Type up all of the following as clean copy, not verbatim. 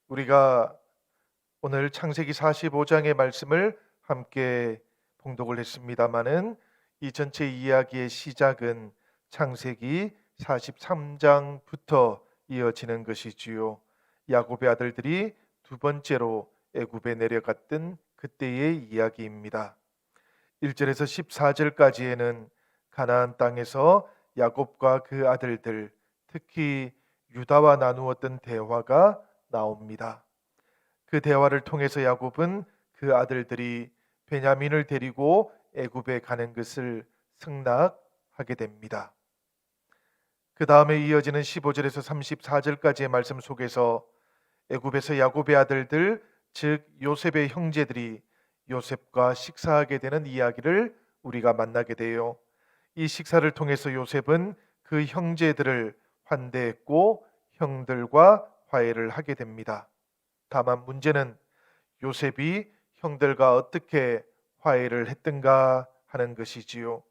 우리가 오늘 창세기 45장의 말씀을 함께 봉독을 했습니다마는 이 전체 이야기의 시작은 창세기 43장부터 이어지는 것이지요. 야곱의 아들들이 두 번째로 애굽에 내려갔던 그때의 이야기입니다. 1절에서 14절까지에는 가나안 땅에서 야곱과 그 아들들, 특히 유다와 나누었던 대화가 나옵니다. 그 대화를 통해서 야곱은 그 아들들이 베냐민을 데리고 애굽에 가는 것을 승낙하게 됩니다. 그 다음에 이어지는 15절에서 34절까지의 말씀 속에서 애굽에서 야곱의 아들들, 즉 요셉의 형제들이 요셉과 식사하게 되는 이야기를 우리가 만나게 돼요. 이 식사를 통해서 요셉은 그 형제들을 환대했고 형들과 화해를 하게 됩니다. 다만 문제는 요셉이 형들과 어떻게 화해를 했던가 하는 것이지요.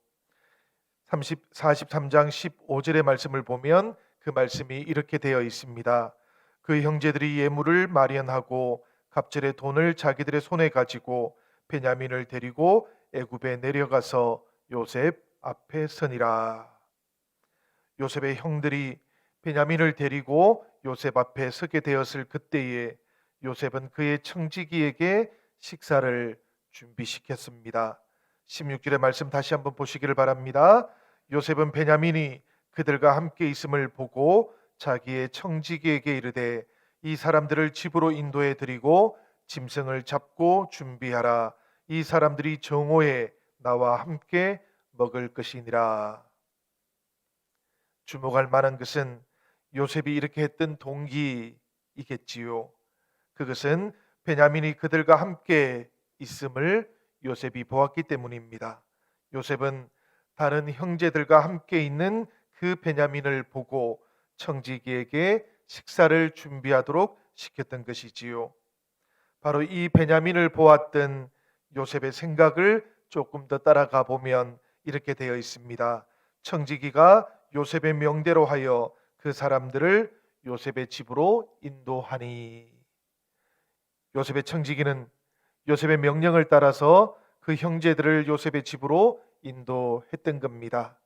43장 15절의 말씀을 보면 그 말씀이 이렇게 되어 있습니다. 그 형제들이 예물을 마련하고 갑절의 돈을 자기들의 손에 가지고 베냐민을 데리고 애굽에 내려가서 요셉 앞에 서니라. 요셉의 형들이 베냐민을 데리고 요셉 앞에 서게 되었을 그때에 요셉은 그의 청지기에게 식사를 준비시켰습니다. 16절의 말씀 다시 한번 보시기를 바랍니다. 요셉은 베냐민이 그들과 함께 있음을 보고 자기의 청지기에게 이르되 이 사람들을 집으로 인도해 드리고 짐승을 잡고 준비하라. 이 사람들이 정오에 나와 함께 먹을 것이니라. 주목할 만한 것은 요셉이 이렇게 했던 동기이겠지요. 그것은 베냐민이 그들과 함께 있음을 요셉이 보았기 때문입니다. 요셉은 다른 형제들과 함께 있는 그 베냐민을 보고 청지기에게 식사를 준비하도록 시켰던 것이지요. 바로 이 베냐민을 보았던 요셉의 생각을 조금 더 따라가 보면 이렇게 되어 있습니다. 청지기가 요셉의 명대로 하여 그 사람들을 요셉의 집으로 인도하니. 요셉의 청지기는 요셉의 명령을 따라서 그 형제들을 요셉의 집으로 인도했던 겁니다.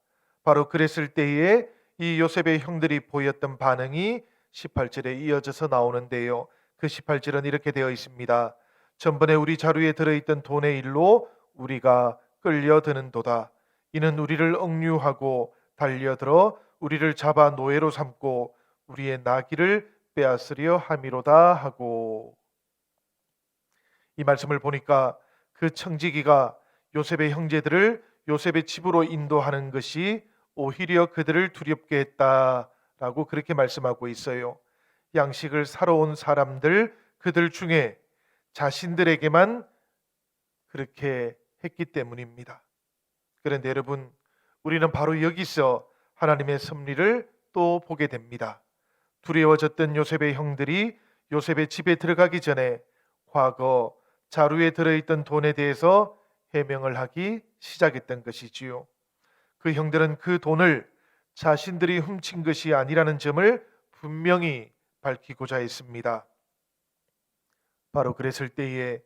바로 그랬을 때에 이 요셉의 형들이 보였던 반응이 18절에 이어져서 나오는데요. 그 18절은 이렇게 되어 있습니다. 전번에 우리 자루에 들어있던 돈의 일로 우리가 끌려드는도다. 이는 우리를 억류하고 달려들어 우리를 잡아 노예로 삼고 우리의 나귀를 빼앗으려 함이로다 하고. 이 말씀을 보니까 그 청지기가 요셉의 형제들을 요셉의 집으로 인도하는 것이 오히려 그들을 두렵게 했다라고 그렇게 말씀하고 있어요. 양식을 사러 온 사람들, 그들 중에 자신들에게만 그렇게 했기 때문입니다. 그런데 여러분, 우리는 바로 여기서 하나님의 섭리를 또 보게 됩니다. 두려워졌던 요셉의 형들이 요셉의 집에 들어가기 전에 과거 자루에 들어있던 돈에 대해서 해명을 하기 시작했던 것이지요. 그 형들은 그 돈을 자신들이 훔친 것이 아니라는 점을 분명히 밝히고자 했습니다. 바로 그랬을 때에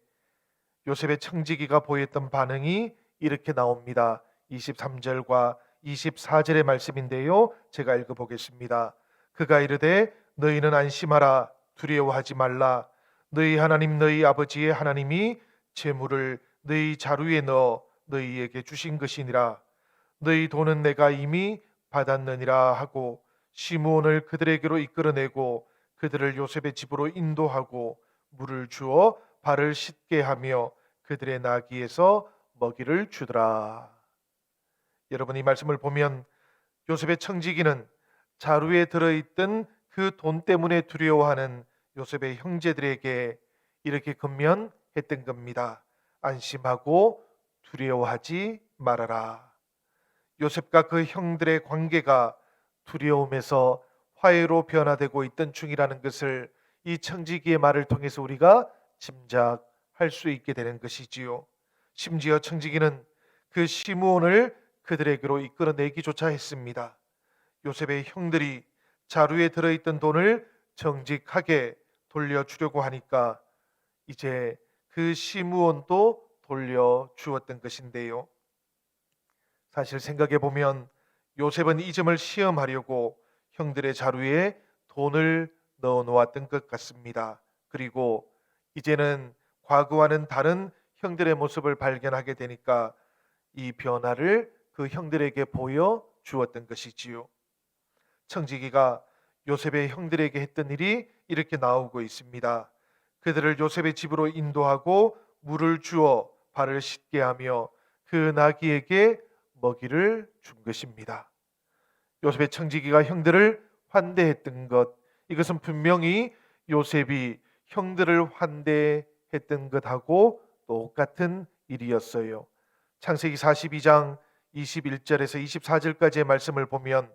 요셉의 청지기가 보였던 반응이 이렇게 나옵니다. 23절과 24절의 말씀인데요. 제가 읽어보겠습니다. 그가 이르되 너희는 안심하라. 두려워하지 말라. 너희 하나님 너희 아버지의 하나님이 재물을 너희 자루에 넣어 너희에게 주신 것이니라. 너희 돈은 내가 이미 받았느니라 하고 시므온을 그들에게로 이끌어내고 그들을 요셉의 집으로 인도하고 물을 주어 발을 씻게 하며 그들의 나귀에서 먹이를 주더라. 여러분, 이 말씀을 보면 요셉의 청지기는 자루에 들어있던 그 돈 때문에 두려워하는 요셉의 형제들에게 이렇게 건면했던 겁니다. 안심하고 두려워하지 말아라. 요셉과 그 형들의 관계가 두려움에서 화해로 변화되고 있던 중이라는 것을 이 청지기의 말을 통해서 우리가 짐작할 수 있게 되는 것이지요. 심지어 청지기는 그 시므온을 그들에게로 이끌어내기조차 했습니다. 요셉의 형들이 자루에 들어있던 돈을 정직하게 돌려주려고 하니까 이제 그 시므온도 돌려주었던 것인데요. 사실 생각해 보면 요셉은 이 점을 시험하려고 형들의 자루에 돈을 넣어 놓았던 것 같습니다. 그리고 이제는 과거와는 다른 형들의 모습을 발견하게 되니까 이 변화를 그 형들에게 보여 주었던 것이지요. 청지기가 요셉의 형들에게 했던 일이 이렇게 나오고 있습니다. 그들을 요셉의 집으로 인도하고 물을 주어 발을 씻게 하며 그 나귀에게 먹이를 준 것입니다. 요셉의 청지기가 형들을 환대했던 것, 이것은 분명히 요셉이 형들을 환대했던 것하고 똑같은 일이었어요. 창세기 42장 21절에서 24절까지의 말씀을 보면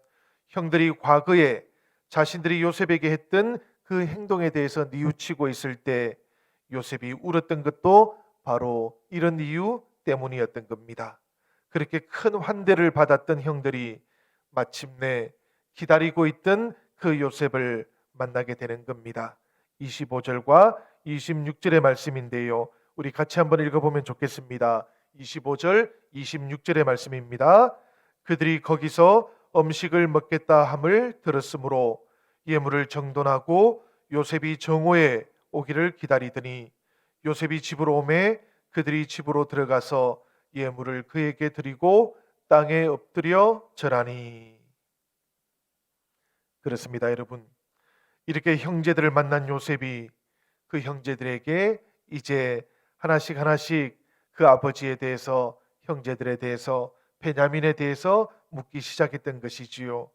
형들이 과거에 자신들이 요셉에게 했던 그 행동에 대해서 뉘우치고 있을 때 요셉이 울었던 것도 바로 이런 이유 때문이었던 겁니다. 그렇게 큰 환대를 받았던 형들이 마침내 기다리고 있던 그 요셉을 만나게 되는 겁니다. 25절과 26절의 말씀인데요. 우리 같이 한번 읽어보면 좋겠습니다. 25절, 26절의 말씀입니다. 그들이 거기서 음식을 먹겠다 함을 들었으므로 예물을 정돈하고 요셉이 정오에 오기를 기다리더니 요셉이 집으로 오매 그들이 집으로 들어가서 예물을 그에게 드리고 땅에 엎드려 절하니. 그렇습니다, 여러분. 이렇게 형제들을 만난 요셉이 그 형제들에게 이제 하나씩 하나씩 그 아버지에 대해서, 형제들에 대해서, 베냐민에 대해서 묻기 시작했던 것이지요.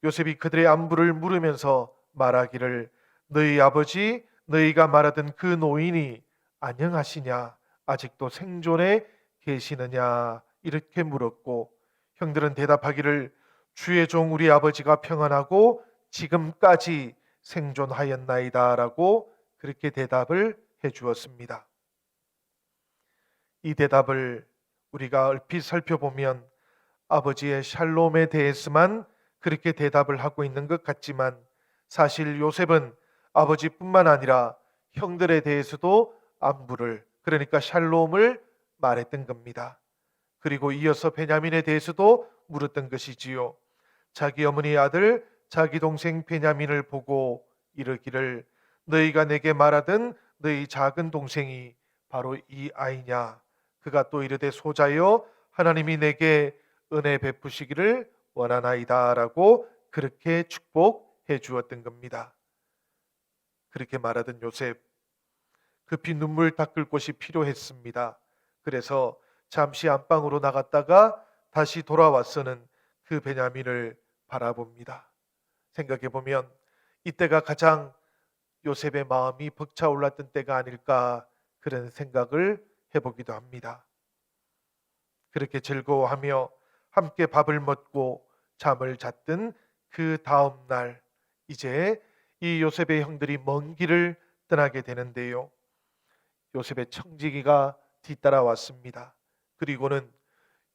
요셉이 그들의 안부를 물으면서 말하기를 너희 아버지, 너희가 말하던 그 노인이 안녕하시냐? 아직도 생존해 계시느냐? 이렇게 물었고 형들은 대답하기를 주의 종 우리 아버지가 평안하고 지금까지 생존하였나이다 라고 그렇게 대답을 해 주었습니다. 이 대답을 우리가 얼핏 살펴보면 아버지의 샬롬에 대해서만 그렇게 대답을 하고 있는 것 같지만 사실 요셉은 아버지뿐만 아니라 형들에 대해서도 안부를, 그러니까 샬롬을 말했던 겁니다. 그리고 이어서 베냐민에 대해서도 물었던 것이지요. 자기 어머니 아들 자기 동생 베냐민을 보고 이르기를 너희가 내게 말하던 너희 작은 동생이 바로 이 아이냐? 그가 또 이르되 소자여 하나님이 내게 은혜 베푸시기를 원하나이다 라고 그렇게 축복해 주었던 겁니다. 그렇게 말하던 요셉, 급히 눈물 닦을 곳이 필요했습니다. 그래서 잠시 안방으로 나갔다가 다시 돌아와서는 그 베냐민을 바라봅니다. 생각해 보면 이때가 가장 요셉의 마음이 벅차올랐던 때가 아닐까 그런 생각을 해보기도 합니다. 그렇게 즐거워하며 함께 밥을 먹고 잠을 잤던 그 다음 날 이제 이 요셉의 형들이 먼 길을 떠나게 되는데요. 요셉의 청지기가 뒤따라왔습니다. 그리고는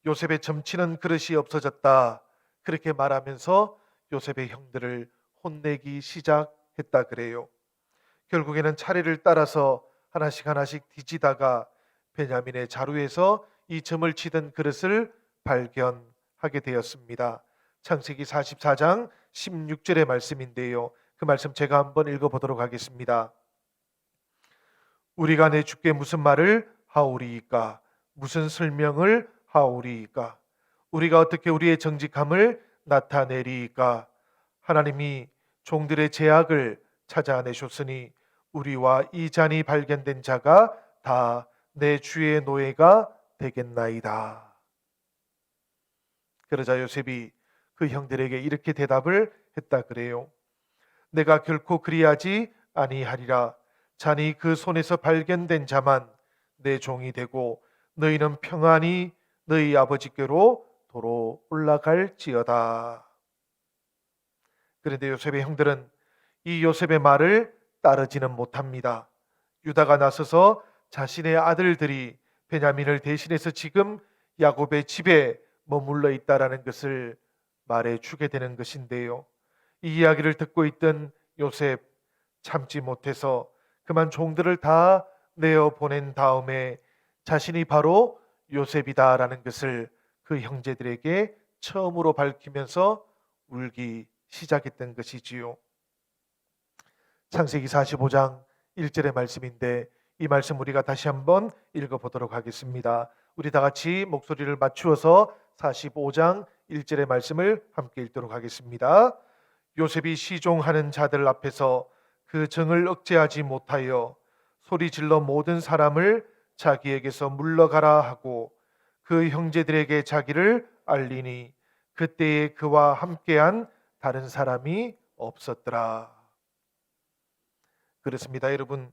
요셉의 점치는 그릇이 없어졌다 그렇게 말하면서 요셉의 형들을 혼내기 시작했다 그래요. 결국에는 차례를 따라서 하나씩 하나씩 뒤지다가 베냐민의 자루에서 이 점을 치던 그릇을 발견하게 되었습니다. 창세기 44장 16절의 말씀인데요. 그 말씀 제가 한번 읽어보도록 하겠습니다. 우리가 내 주께 무슨 말을 하오리이까? 무슨 설명을 하오리이까? 우리가 어떻게 우리의 정직함을 나타내리이까? 하나님이 종들의 죄악을 찾아내셨으니 우리와 이 잔이 발견된 자가 다 내 주의 노예가 되겠나이다. 그러자 요셉이 그 형들에게 이렇게 대답을 했다 그래요. 내가 결코 그리하지 아니하리라. 잔이 그 손에서 발견된 자만 내 종이 되고 너희는 평안히 너희 아버지께로 도로 올라갈지어다. 그런데 요셉의 형들은 이 요셉의 말을 따르지는 못합니다. 유다가 나서서 자신의 아들들이 베냐민을 대신해서 지금 야곱의 집에 머물러 있다라는 것을 말해 주게 되는 것인데요. 이 이야기를 듣고 있던 요셉, 참지 못해서 그만 종들을 다 내어 보낸 다음에 자신이 바로 요셉이다라는 것을 그 형제들에게 처음으로 밝히면서 울기 시작했던 것이지요. 창세기 45장 1절의 말씀인데 이 말씀 우리가 다시 한번 읽어보도록 하겠습니다. 우리 다 같이 목소리를 맞추어서 45장 1절의 말씀을 함께 읽도록 하겠습니다. 요셉이 시종하는 자들 앞에서 그 정을 억제하지 못하여 소리질러 모든 사람을 자기에게서 물러가라 하고 그 형제들에게 자기를 알리니 그때에 그와 함께한 다른 사람이 없었더라. 그렇습니다, 여러분.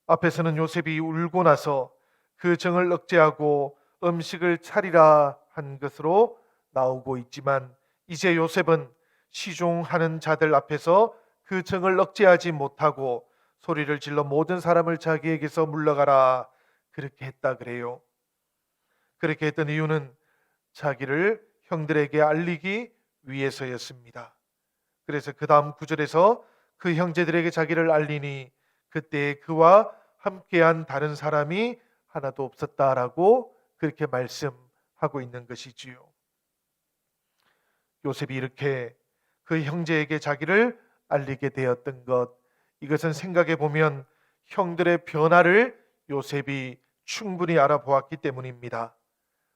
앞에서는 요셉이 울고 나서 그 정을 억제하고 음식을 차리라 한 것으로 나오고 있지만 이제 요셉은 시종하는 자들 앞에서 그 정을 억제하지 못하고 소리를 질러 모든 사람을 자기에게서 물러가라 그렇게 했다 그래요. 그렇게 했던 이유는 자기를 형들에게 알리기 위해서였습니다. 그래서 그 다음 구절에서 그 형제들에게 자기를 알리니 그때 그와 함께한 다른 사람이 하나도 없었다라고 그렇게 말씀하고 있는 것이지요. 요셉이 이렇게 그 형제에게 자기를 알리게 되었던 것, 이것은 생각해 보면 형들의 변화를 요셉이 충분히 알아보았기 때문입니다.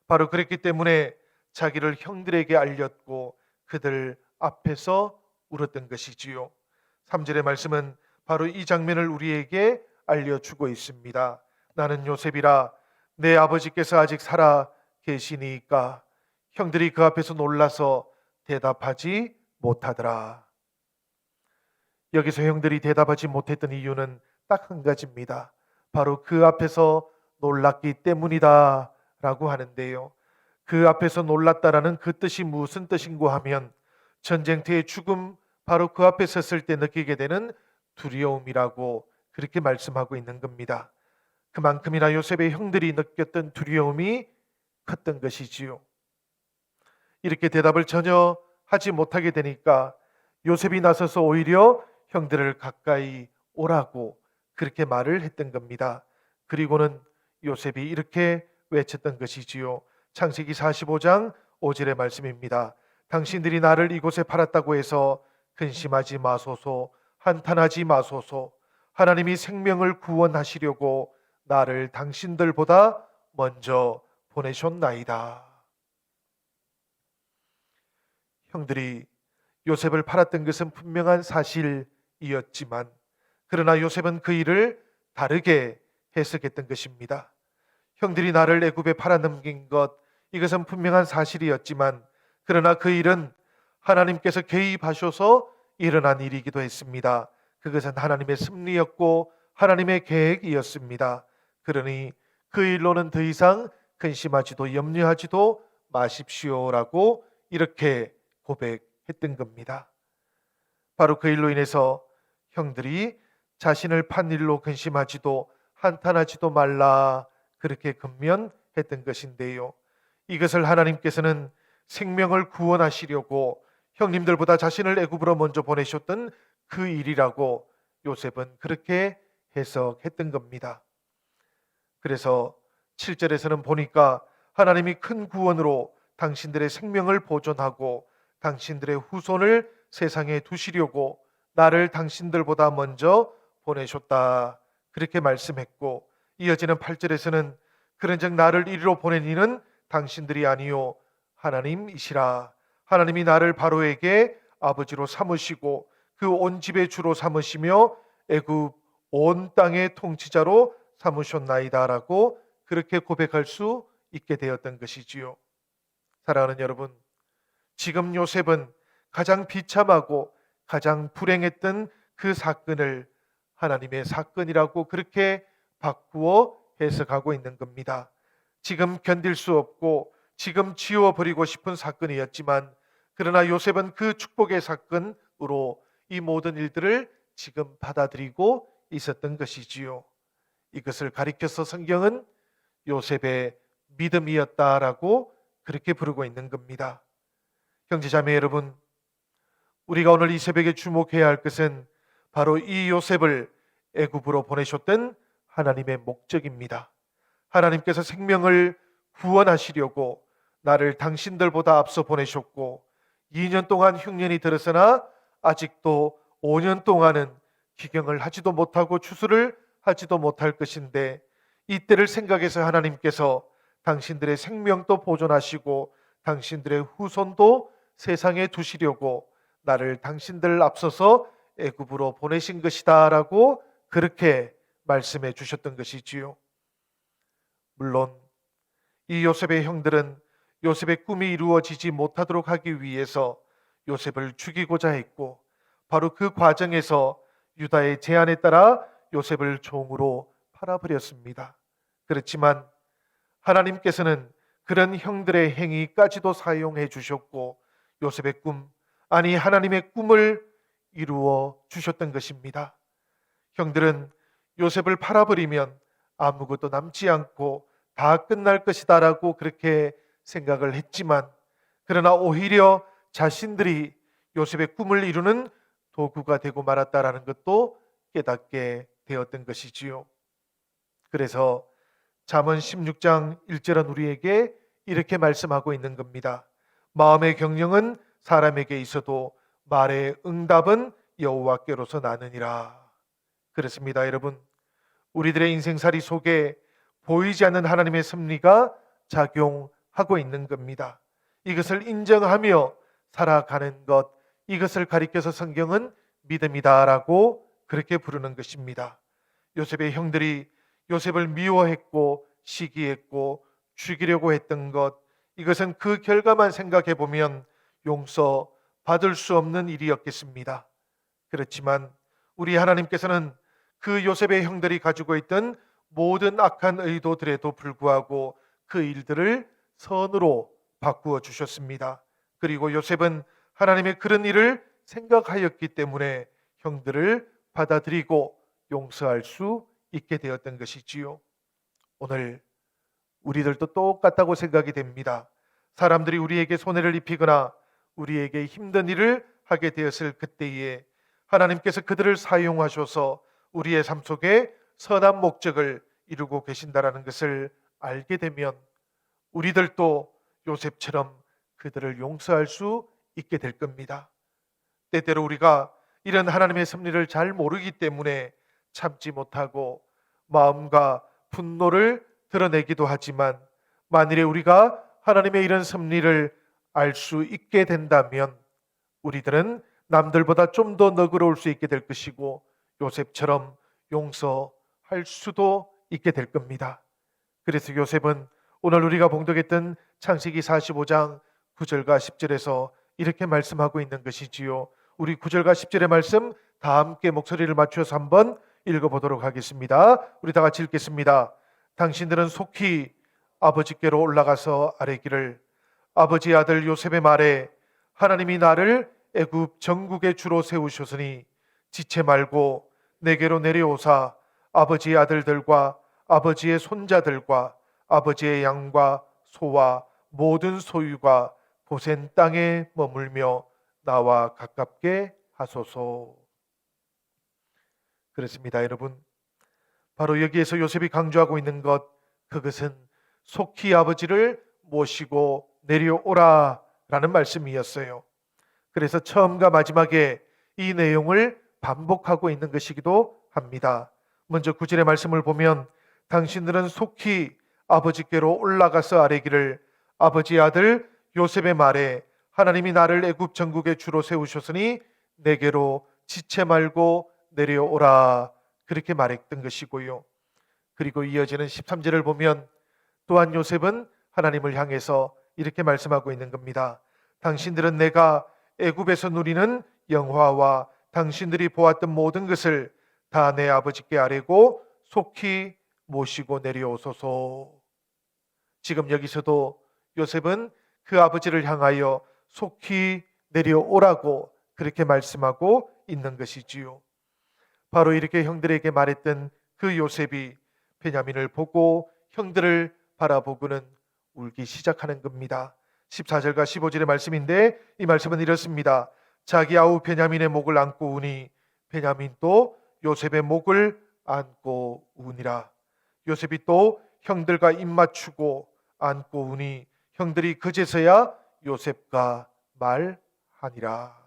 바로 그랬기 때문에 자기를 형들에게 알렸고 그들 앞에서 울었던 것이지요. 3절의 말씀은 바로 이 장면을 우리에게 알려주고 있습니다. 나는 요셉이라 내 아버지께서 아직 살아 계시니까. 형들이 그 앞에서 놀라서 대답하지 못하더라. 여기서 형들이 대답하지 못했던 이유는 딱 한 가지입니다. 바로 그 앞에서 놀랐기 때문이다 라고 하는데요. 그 앞에서 놀랐다라는 그 뜻이 무슨 뜻인고 하면 전쟁터의 죽음, 바로 그 앞에 섰을 때 느끼게 되는 두려움이라고 그렇게 말씀하고 있는 겁니다. 그만큼이나 요셉의 형들이 느꼈던 두려움이 컸던 것이지요. 이렇게 대답을 전혀 하지 못하게 되니까 요셉이 나서서 오히려 형들을 가까이 오라고 그렇게 말을 했던 겁니다. 그리고는 요셉이 이렇게 외쳤던 것이지요. 창세기 45장 5절의 말씀입니다. 당신들이 나를 이곳에 팔았다고 해서 근심하지 마소서, 한탄하지 마소서. 하나님이 생명을 구원하시려고 나를 당신들보다 먼저 보내셨나이다. 형들이 요셉을 팔았던 것은 분명한 사실이었지만 그러나 요셉은 그 일을 다르게 해석했던 것입니다. 형들이 나를 애굽에 팔아넘긴 것, 이것은 분명한 사실이었지만 그러나 그 일은 하나님께서 개입하셔서 일어난 일이기도 했습니다. 그것은 하나님의 섭리였고 하나님의 계획이었습니다. 그러니 그 일로는 더 이상 근심하지도 염려하지도 마십시오라고 이렇게 고백했던 겁니다. 바로 그 일로 인해서 형들이 자신을 판 일로 근심하지도 한탄하지도 말라 그렇게 권면했던 것인데요. 이것을 하나님께서는 생명을 구원하시려고 형님들보다 자신을 애굽으로 먼저 보내셨던 그 일이라고 요셉은 그렇게 해석했던 겁니다. 그래서 7절에서는 보니까 하나님이 큰 구원으로 당신들의 생명을 보존하고 당신들의 후손을 세상에 두시려고 나를 당신들보다 먼저 보내셨다 그렇게 말씀했고, 이어지는 8절에서는 그런즉 나를 이리로 보낸 이는 당신들이 아니요 하나님이시라. 하나님이 나를 바로에게 아버지로 삼으시고 그 온 집의 주로 삼으시며 애굽 온 땅의 통치자로 삼으셨나이다라고 그렇게 고백할 수 있게 되었던 것이지요. 사랑하는 여러분, 지금 요셉은 가장 비참하고 가장 불행했던 그 사건을 하나님의 사건이라고 그렇게 바꾸어 해석하고 있는 겁니다. 지금 견딜 수 없고 지금 지워버리고 싶은 사건이었지만 그러나 요셉은 그 축복의 사건으로 이 모든 일들을 지금 받아들이고 있었던 것이지요. 이것을 가리켜서 성경은 요셉의 믿음이었다라고 그렇게 부르고 있는 겁니다. 형제자매 여러분, 우리가 오늘 이 새벽에 주목해야 할 것은 바로 이 요셉을 애굽으로 보내셨던 하나님의 목적입니다. 하나님께서 생명을 구원하시려고 나를 당신들보다 앞서 보내셨고 2년 동안 흉년이 들었으나 아직도 5년 동안은 기경을 하지도 못하고 추수를 하지도 못할 것인데 이때를 생각해서 하나님께서 당신들의 생명도 보존하시고 당신들의 후손도 세상에 두시려고 나를 당신들 앞서서 애굽으로 보내신 것이다 라고 그렇게 말씀해 주셨던 것이지요. 물론 이 요셉의 형들은 요셉의 꿈이 이루어지지 못하도록 하기 위해서 요셉을 죽이고자 했고 바로 그 과정에서 유다의 제안에 따라 요셉을 종으로 팔아버렸습니다. 그렇지만 하나님께서는 그런 형들의 행위까지도 사용해 주셨고 요셉의 꿈, 아니 하나님의 꿈을 이루어 주셨던 것입니다. 형들은 요셉을 팔아버리면 아무것도 남지 않고 다 끝날 것이다 라고 그렇게 생각을 했지만 그러나 오히려 자신들이 요셉의 꿈을 이루는 도구가 되고 말았다라는 것도 깨닫게 되었던 것이지요. 그래서 잠언 16장 1절은 우리에게 이렇게 말씀하고 있는 겁니다. 마음의 경영은 사람에게 있어도 말의 응답은 여호와께로서 나느니라. 그렇습니다, 여러분. 우리들의 인생살이 속에 보이지 않는 하나님의 섭리가 작용하고 있는 겁니다. 이것을 인정하며 살아가는 것, 이것을 가리켜서 성경은 믿음이다라고 그렇게 부르는 것입니다. 요셉의 형들이 요셉을 미워했고 시기했고 죽이려고 했던 것, 이것은 그 결과만 생각해 보면 용서받을 수 없는 일이었겠습니다. 그렇지만 우리 하나님께서는 그 요셉의 형들이 가지고 있던 모든 악한 의도들에도 불구하고 그 일들을 선으로 바꾸어 주셨습니다. 그리고 요셉은 하나님의 그런 일을 생각하였기 때문에 형들을 받아들이고 용서할 수 있게 되었던 것이지요. 오늘 우리들도 똑같다고 생각이 됩니다. 사람들이 우리에게 손해를 입히거나 우리에게 힘든 일을 하게 되었을 그때에 하나님께서 그들을 사용하셔서 우리의 삶 속에 선한 목적을 이루고 계신다라는 것을 알게 되면 우리들도 요셉처럼 그들을 용서할 수 있게 될 겁니다. 때때로 우리가 이런 하나님의 섭리를 잘 모르기 때문에 참지 못하고 마음과 분노를 드러내기도 하지만 만일에 우리가 하나님의 이런 섭리를 알 수 있게 된다면 우리들은 남들보다 좀 더 너그러울 수 있게 될 것이고 요셉처럼 용서할 수도 있게 될 겁니다. 그래서 요셉은 오늘 우리가 봉독했던 창세기 45장 9절과 10절에서 이렇게 말씀하고 있는 것이지요. 우리 9절과 10절의 말씀 다 함께 목소리를 맞춰서 한번 읽어보도록 하겠습니다. 우리 다 같이 읽겠습니다. 당신들은 속히 아버지께로 올라가서 아뢰기를 아버지 아들 요셉의 말에 하나님이 나를 애굽 전국의 주로 세우셨으니 지체 말고 내게로 내려오사 아버지의 아들들과 아버지의 손자들과 아버지의 양과 소와 모든 소유가 고센 땅에 머물며 나와 가깝게 하소서. 그렇습니다, 여러분. 바로 여기에서 요셉이 강조하고 있는 것, 그것은 속히 아버지를 모시고 내려오라 라는 말씀이었어요. 그래서 처음과 마지막에 이 내용을 반복하고 있는 것이기도 합니다. 먼저 9절의 말씀을 보면 당신들은 속히 아버지께로 올라가서 아뢰기를 아버지 아들 요셉의 말에 하나님이 나를 애굽 전국의 주로 세우셨으니 내게로 지체 말고 내려오라 그렇게 말했던 것이고요. 그리고 이어지는 13절을 보면 또한 요셉은 하나님을 향해서 이렇게 말씀하고 있는 겁니다. 당신들은 내가 애굽에서 누리는 영화와 당신들이 보았던 모든 것을 다 내 아버지께 아뢰고 속히 모시고 내려오소서. 지금 여기서도 요셉은 그 아버지를 향하여 속히 내려오라고 그렇게 말씀하고 있는 것이지요. 바로 이렇게 형들에게 말했던 그 요셉이 베냐민을 보고 형들을 바라보고는 울기 시작하는 겁니다. 14절과 15절의 말씀인데 이 말씀은 이렇습니다. 자기 아우 베냐민의 목을 안고 우니 베냐민 또 요셉의 목을 안고 우니라. 요셉이 또 형들과 입맞추고 안고 우니 형들이 그제서야 요셉과 말하니라.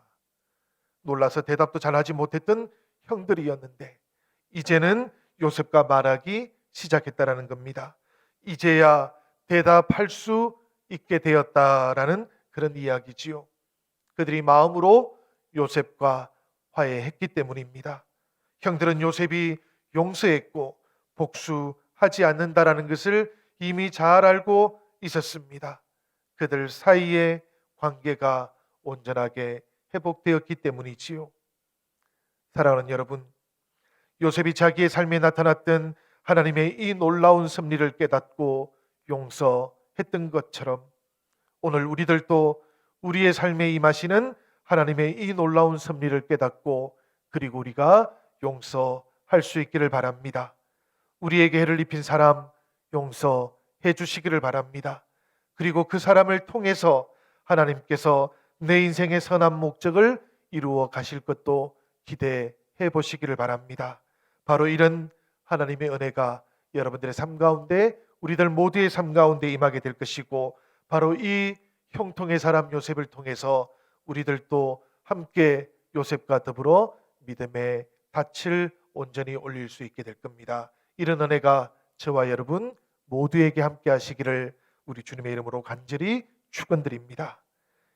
놀라서 대답도 잘하지 못했던 형들이었는데 이제는 요셉과 말하기 시작했다라는 겁니다. 이제야 대답할 수 있게 되었다라는 그런 이야기지요. 그들이 마음으로 요셉과 화해했기 때문입니다. 형들은 요셉이 용서했고 복수하지 않는다라는 것을 이미 잘 알고 있었습니다. 그들 사이의 관계가 온전하게 회복되었기 때문이지요. 사랑하는 여러분, 요셉이 자기의 삶에 나타났던 하나님의 이 놀라운 섭리를 깨닫고 용서했던 것처럼 오늘 우리들도 우리의 삶에 임하시는 하나님의 이 놀라운 섭리를 깨닫고 그리고 우리가 용서할 수 있기를 바랍니다. 우리에게 해를 입힌 사람 용서해 주시기를 바랍니다. 그리고 그 사람을 통해서 하나님께서 내 인생의 선한 목적을 이루어 가실 것도 기대해 보시기를 바랍니다. 바로 이런 하나님의 은혜가 여러분들의 삶 가운데 우리들 모두의 삶 가운데 임하게 될 것이고 바로 이 형통의 사람 요셉을 통해서 우리들도 함께 요셉과 더불어 믿음의 닻을 온전히 올릴 수 있게 될 겁니다. 이런 은혜가 저와 여러분 모두에게 함께 하시기를 우리 주님의 이름으로 간절히 축원드립니다.